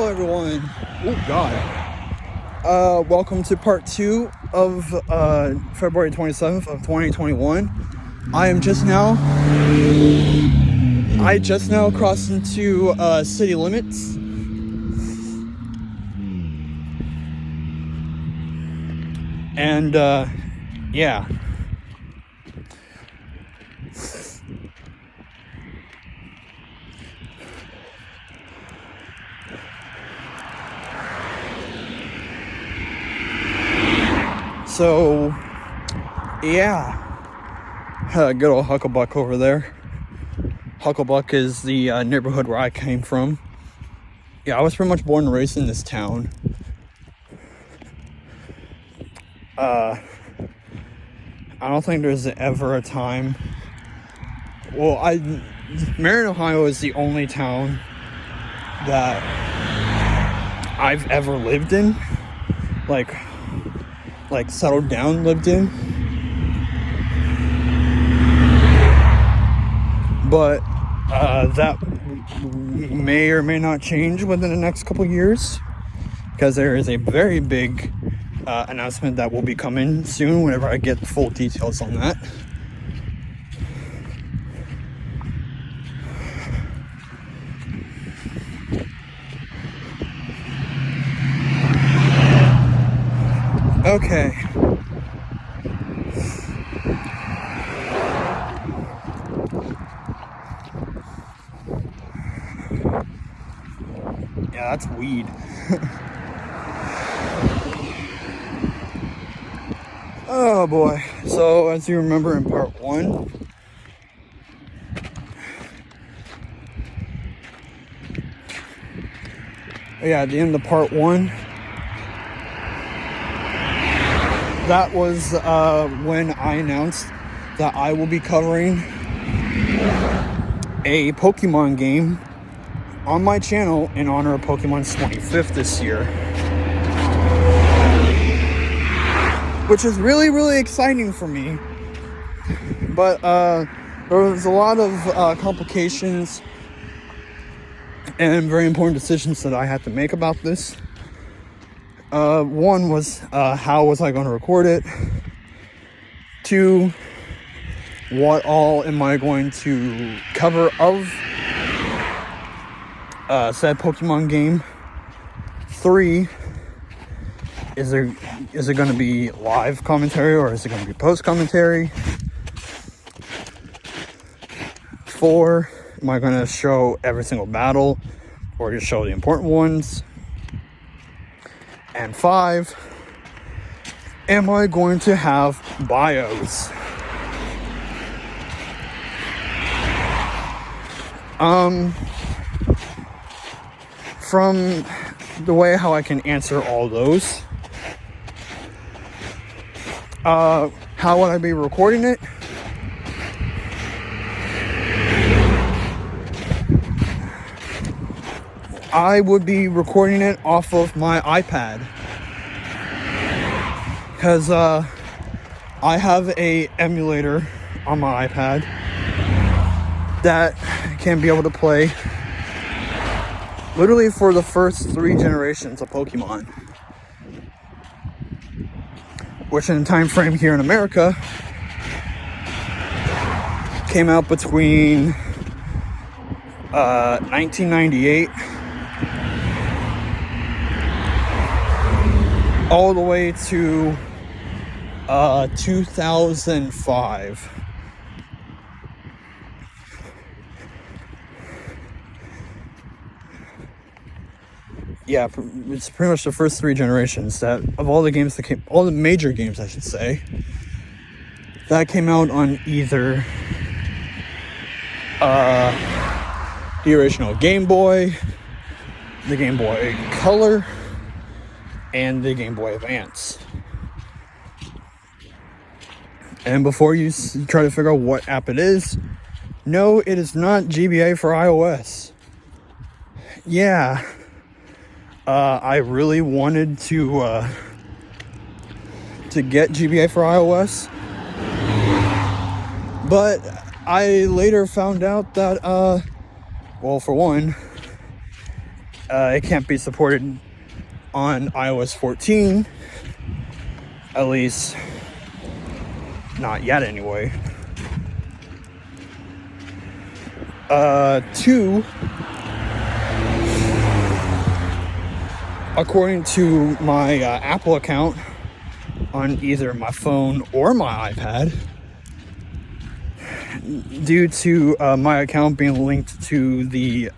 everyone. Oh God. Welcome to part 2 of February 27th of 2021. I just now crossed into city limits. And yeah. So, yeah, good old Hucklebuck over there. Hucklebuck is the neighborhood where I came from. Yeah, I was pretty much born and raised in this town. I don't think there's ever a time. Well, Marion, Ohio is the only town that I've ever lived in. Like settled down, lived in. But that may or may not change within the next couple years, because there is a very big announcement that will be coming soon whenever I get the full details on that. Okay. Yeah, that's weed. Oh boy. So, as you remember in part 1, at the end of part 1, that was when I announced that I will be covering a Pokemon game on my channel in honor of Pokemon's 25th this year. Which is really, really exciting for me. But there was a lot of complications and very important decisions that I had to make about this. One was how was I going to record it? 2, what all am I going to cover of said Pokemon game? 3, is it going to be live commentary or is it going to be post commentary? 4, am I going to show every single battle or just show the important ones? And 5, am I going to have bios? From the way how I can answer all those, how would I be recording it? I would be recording it off of my iPad, because I have a emulator on my iPad that can be able to play literally for the first 3 generations of Pokemon, which in the time frame here in America came out between 1998 all the way to 2005. Yeah, it's pretty much the first 3 generations that of all the games that came, all the major games I should say, that came out on either the original Game Boy, the Game Boy Color, and the Game Boy Advance. And before you try to figure out what app it is, no, it is not GBA for iOS. Yeah, I really wanted to get GBA for iOS, but I later found out that, well, for one, it can't be supported on iOS 14, at least not yet anyway. 2, according to my Apple account on either my phone or my iPad, due to my account being linked to the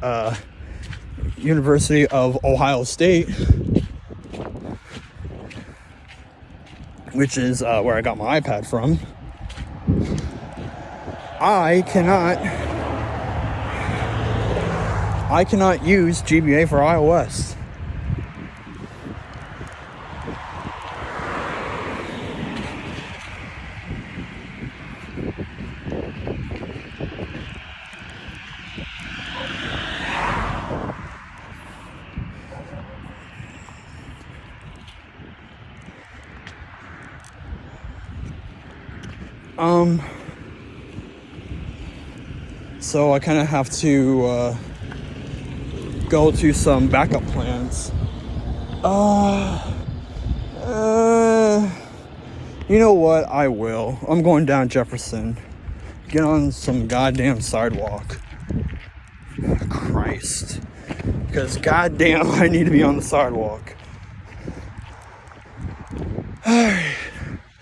University of Ohio State, which is where I got my iPad from, I cannot use GBA for iOS. So I kind of have to go to some backup plans. You know what? I will. I'm going down Jefferson. Get on some goddamn sidewalk. Christ. Because goddamn, I need to be on the sidewalk. Alright.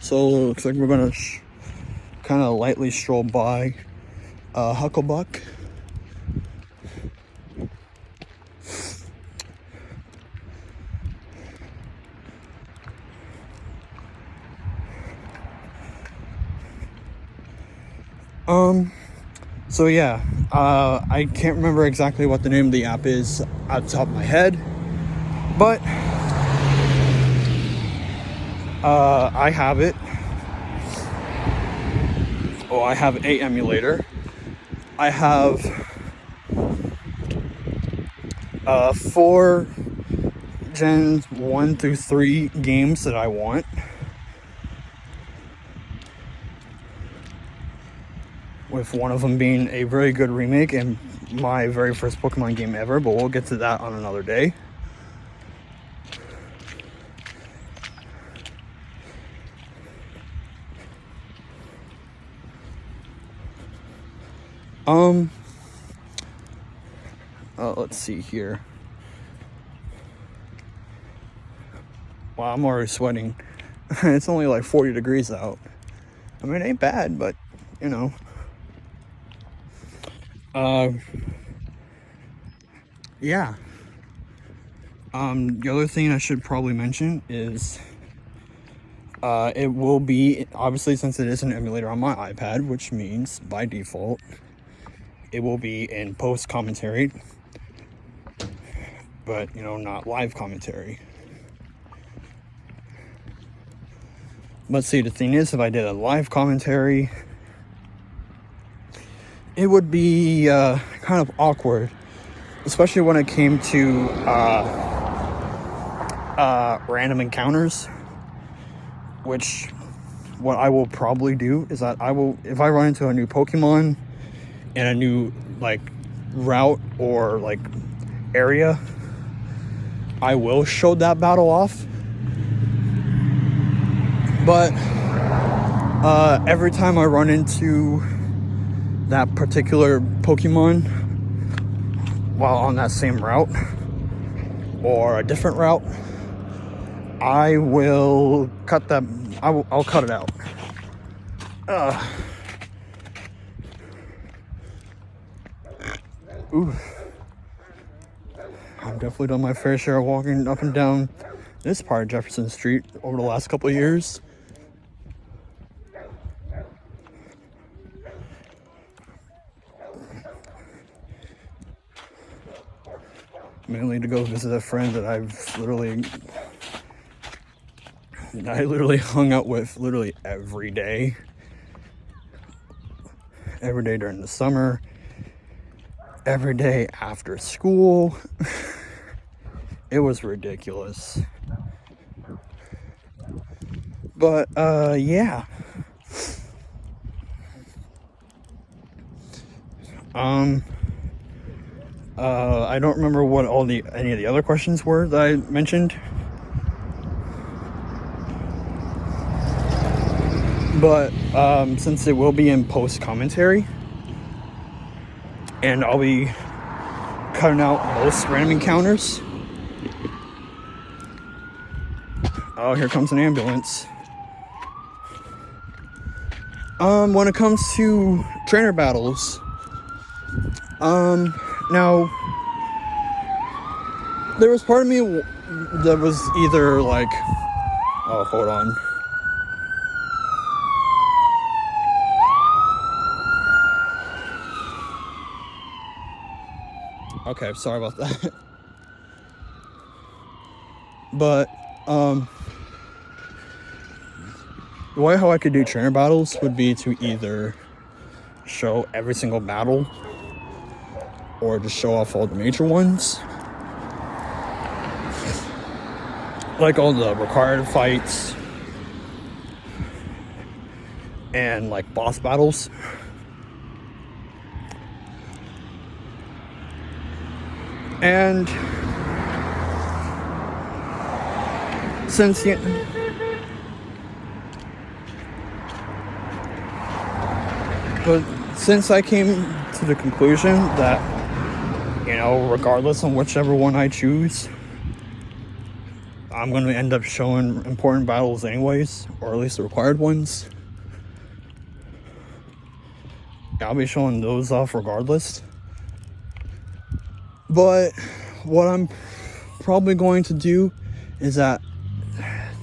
So it looks like we're gonna kind of lightly stroll by Hucklebuck. So yeah, I can't remember exactly what the name of the app is at the top of my head, but I have it. Oh, I have a emulator. I have 4 Gen 1 through 3 games that I want. With one of them being a very good remake and my very first Pokemon game ever, but we'll get to that on another day. Let's see here. Wow, I'm already sweating. It's only like 40 degrees out. I mean, it ain't bad, but you know. Yeah. The other thing I should probably mention is it will be, obviously, since it is an emulator on my iPad, which means by default it will be in post commentary, but you know, not live commentary. But see, the thing is, if I did a live commentary, it would be kind of awkward, especially when it came to random encounters, which what I will probably do is that I will, if I run into a new Pokemon in a new like route or like area, I will show that battle off. But every time I run into that particular Pokemon while on that same route or a different route, I will cut that. I'll cut it out. Ooh. I've definitely done my fair share of walking up and down this part of Jefferson Street over the last couple of years. Mainly to go visit a friend that I literally hung out with literally every day during the summer, every day after school. It was ridiculous. But yeah. I don't remember what any of the other questions were that I mentioned. But since it will be in post commentary, and I'll be cutting out most random encounters. Oh, here comes an ambulance. When it comes to trainer battles, now there was part of me that was either like, oh, hold on. Okay, sorry about that. But, the way how I could do trainer battles would be to either show every single battle or just show off all the major ones. Like all the required fights and like boss battles. And since I came to the conclusion that, regardless on whichever one I choose, I'm going to end up showing important battles anyways, or at least the required ones. I'll be showing those off regardless. But what I'm probably going to do is that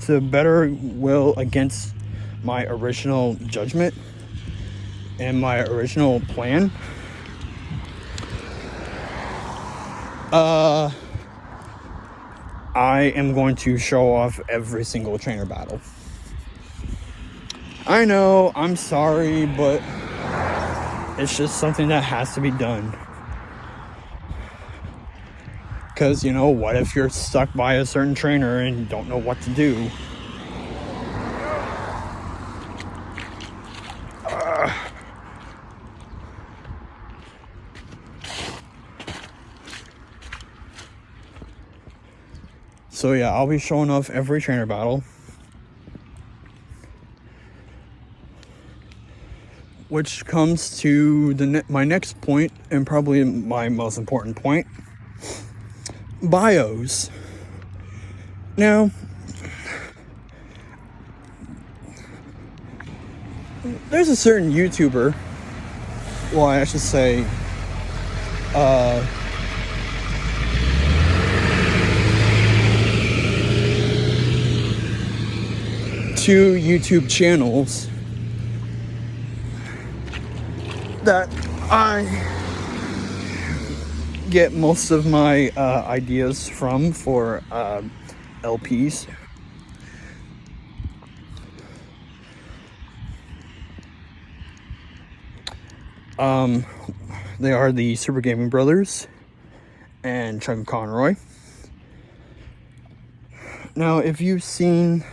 to better will against my original judgment and my original plan, I am going to show off every single trainer battle. I know, I'm sorry, but it's just something that has to be done. Because, what if you're stuck by a certain trainer and you don't know what to do? So yeah, I'll be showing off every trainer battle. Which comes to my next point, and probably my most important point. Bios. Now, there's a certain YouTuber, well, I should say, two YouTube channels that I get most of my ideas from for LPs. They are the Super Gaming Brothers and Chuck Conroy. Now, if you've seen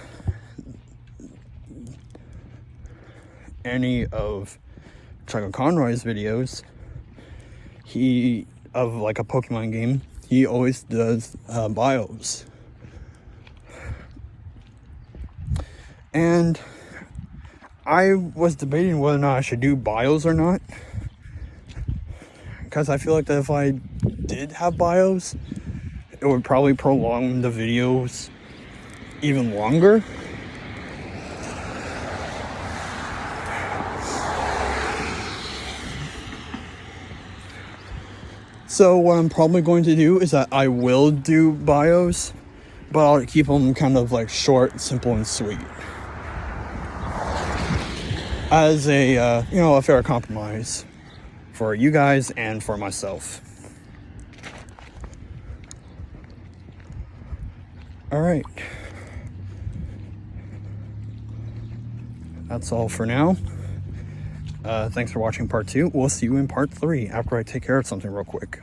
any of Chuck Conroy's videos, of like a Pokemon game, he always does bios. And I was debating whether or not I should do bios or not, because I feel like that if I did have bios, it would probably prolong the videos even longer. So what I'm probably going to do is that I will do bios, but I'll keep them kind of like short, simple, and sweet. As a, a fair compromise for you guys and for myself. Alright. That's all for now. Thanks for watching part 2. We'll see you in part 3 after I take care of something real quick.